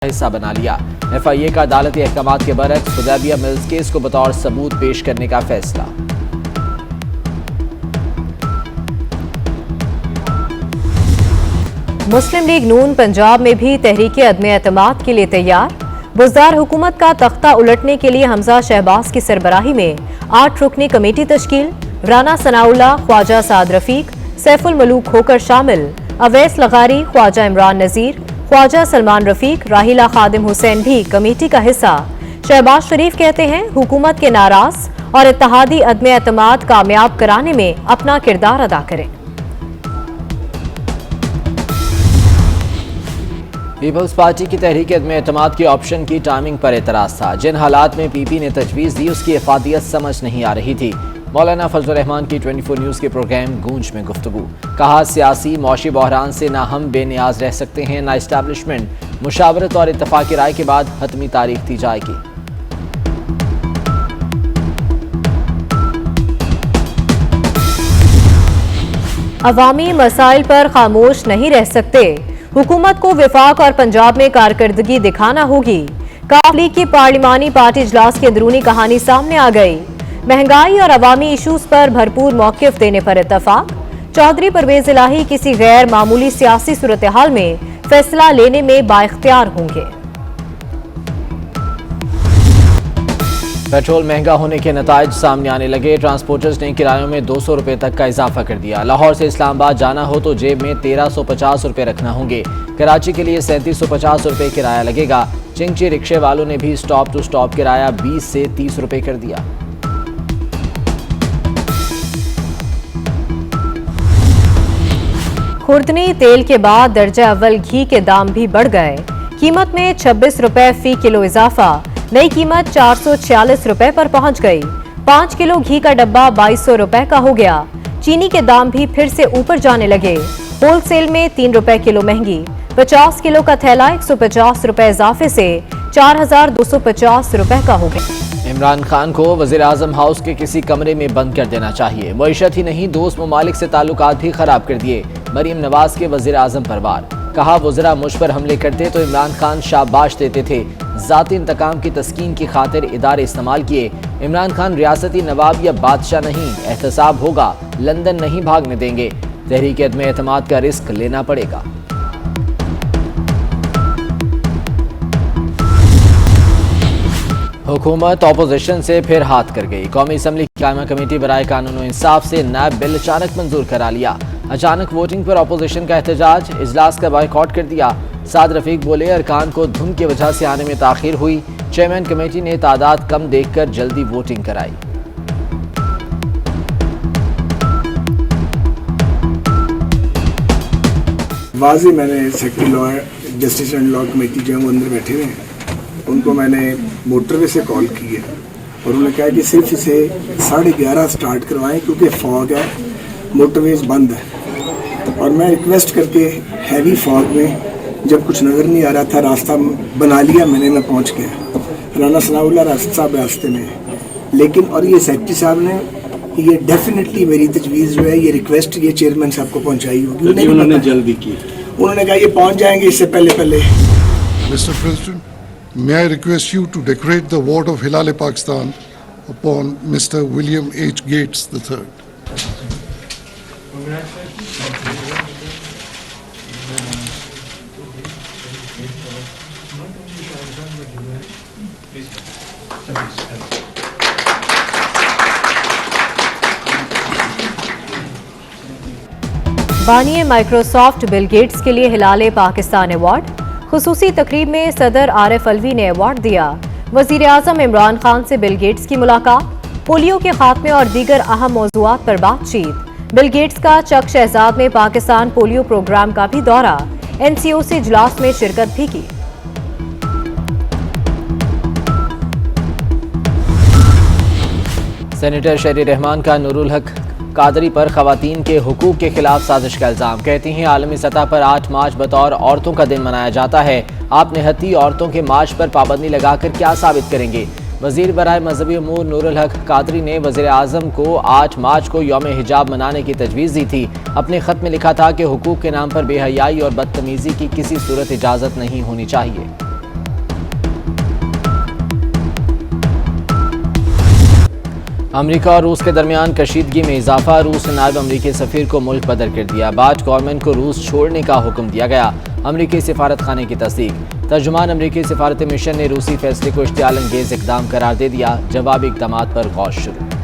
हिस्सा बना लिया। FIA का अदालती अहकामात के बरक्स हुदैबिया मिल्स केस को बतौर सबूत पेश करने का फैसला। मुस्लिम लीग नून पंजाब में भी तहरीक अदम एतमाद के लिए तैयार। बुज़दार हुकूमत का तख्ता उलटने के लिए हमजा शहबाज की सरबराही में 8 रुकनी कमेटी तश्कील। राना सनाउल्लाह, ख्वाजा साद रफीक, सैफुल मलूक होकर शामिल। अवैस लगारी, ख्वाजा इमरान नज़ीर, ख्वाजा सलमान रफीक, राहिला खादिम हुसैन भी कमेटी का हिस्सा। शहबाज शरीफ कहते हैं हुकूमत के नाराज और इत्तेहादी अदम एतमाद कामयाब कराने में अपना किरदार अदा करें। पीपल्स पार्टी की तहरीक अदम एतमाद के ऑप्शन की टाइमिंग पर एतराज था। जिन हालात में PP ने तजवीज़ दी उसकी इफादियत समझ नहीं आ रही थी। मौलाना फजल रहमान की 24 न्यूज़ के प्रोग्राम गूंज में गुफ्तगू। कहा सियासी मौशी बहरान से ना हम बेनियाज रह सकते हैं ना इस्टेब्लिशमेंट। मुशावरत और इत्तफाक़ी राय के बाद हतमी तारीख दी जाएगी। अवामी मसाइल पर खामोश नहीं रह सकते। हुकूमत को विफाक और पंजाब में कारकर्दगी दिखाना होगी। काफ लीग की पार्लिमानी पार्टी इजलास की अंदरूनी कहानी सामने आ गई। महंगाई और अवामी इशूज पर भरपूर मौक़िफ़ देने पर इत्तफाक। चौधरी परवेज इलाही किसी गैर मामूली सियासी सूरत हाल में फैसला लेने में बाइख्तियार होंगे। पेट्रोल महंगा होने के नताइज सामने आने लगे। ट्रांसपोर्टर्स ने किरायों में 200 रुपये तक का इजाफा कर दिया। लाहौर से इस्लामाबाद जाना हो तो जेब में 1350 रुपये रखना होंगे। कराची के लिए 3750 रुपये किराया लगेगा। चिंगची रिक्शे वालों ने भी स्टॉप टू स्टॉप किराया 20 से 30 रुपये कर दिया। खुर्दनी तेल के बाद दर्जा अव्वल घी के दाम भी बढ़ गए। कीमत में 26 रुपये फी किलो इजाफा। नई कीमत 446 रुपये पर पहुंच गई। 5 किलो घी का डब्बा 2200 रुपये का हो गया। चीनी के दाम भी फिर से ऊपर जाने लगे। होलसेल में 3 रुपये किलो महंगी। 50 किलो का थैला 150 रुपये इजाफे से 4250 रुपये का हो गया। इमरान खान को वज़ीर आज़म हाउस के किसी कमरे में बंद कर देना चाहिए। मईशत ही नहीं दोस्त ममालिक से ताल्लुकात भी खराब कर दिए। मरीम नवाज के वज़ीर आज़म पर वार। कहा वज़रा मुझ पर हमले करते तो इमरान खान शाबाश देते थे। ज़ाती इंतकाम की तस्कीन की खातिर इदारे इस्तेमाल किए। इमरान खान रियासती नवाब या बादशाह नहीं, एहतसाब होगा, लंदन नहीं भागने देंगे। तहरीक अदम एतमाद का रिस्क लेना पड़ेगा। हुकूमत अपोजिशन से फिर हाथ कर गई। कौमी असम्बली की कायमा कमेटी बराए कानून और इंसाफ से नैब बिल अचानक मंजूर करा लिया। अचानक वोटिंग पर अपोजिशन का एहतजाज, इजलास का बायकॉट कर दिया। साद रफीक बोले अरकान को धुंध की वजह से आने में ताखीर हुई। चेयरमैन कमेटी ने तादाद कम देखकर जल्दी वोटिंग कराई। वाजी मैंने secretary law justice and law committee जो है वो अंदर बैठे हुए हैं, उनको मैंने मोटरवे से कॉल की है और उन्होंने कहा कि सिर्फ इसे 11:30 स्टार्ट करवाएं क्योंकि फॉग है, मोटरवेज बंद है। और मैं रिक्वेस्ट करके हैवी फॉग में जब कुछ नज़र नहीं आ रहा था रास्ता बना लिया मैंने, मैं पहुंच गया। राना सनाउल्लाह रास्ते में है लेकिन, और ये सेक्रेटरी साहब ने ये डेफिनेटली मेरी तजवीज़ जो है ये रिक्वेस्ट ये चेयरमैन साहब को पहुँचाई होगी। उन्होंने जल्दी की, उन्होंने कहा ये पहुँच जाएंगे इससे पहले। Mr. President, may I request you to decorate the ward of Hilal-e-Pakistan upon Mr. William H. Gates III. बानिए माइक्रोसॉफ्ट बिल गेट्स के लिए हिलाले पाकिस्तान अवार्ड। खुसूसी तकरीब में सदर आरिफ अलवी ने अवार्ड दिया। वजीर आजम इमरान खान से बिल गेट्स की मुलाकात। पोलियो के खात्मे और दीगर अहम मौज़ूआत पर बातचीत। बिल गेट्स का चक शहजाद में पाकिस्तान पोलियो प्रोग्राम का भी दौरा। NCO से इजलास में शिरकत भी की। सेनेटर शहरी रहमान का नूरुल हक कादरी पर खवातीन के हुकूक के खिलाफ साजिश का इल्जाम। कहती हैं आलमी सतह पर 8 मार्च बतौर औरतों का दिन मनाया जाता है। आप निहत्ती औरतों के मार्च पर पाबंदी लगाकर क्या साबित करेंगे। वजीर बराए मजहबी उमूर नूरुल हक कादरी ने वज़ीर आज़म को 8 मार्च को यौम हिजाब मनाने की तजवीज़ दी थी। अपने ख़त में लिखा था कि हुकूक के नाम पर बेहयाई और बदतमीज़ी की किसी सूरत इजाज़त नहीं होनी चाहिए। अमेरिका और रूस के दरमियान कशीदगी में इजाफा। रूस ने नायब अमेरिकी सफीर को मुल्क बदर कर दिया। बाद गवर्नमेंट को रूस छोड़ने का हुक्म दिया गया। अमेरिकी सिफारत खाने की तस्दीक। तर्जुमान अमेरिकी सिफारती मिशन ने रूसी फैसले को इश्तियाल अंगेज इकदाम करार दे दिया। जवाबी इकदाम पर गौर शुरू।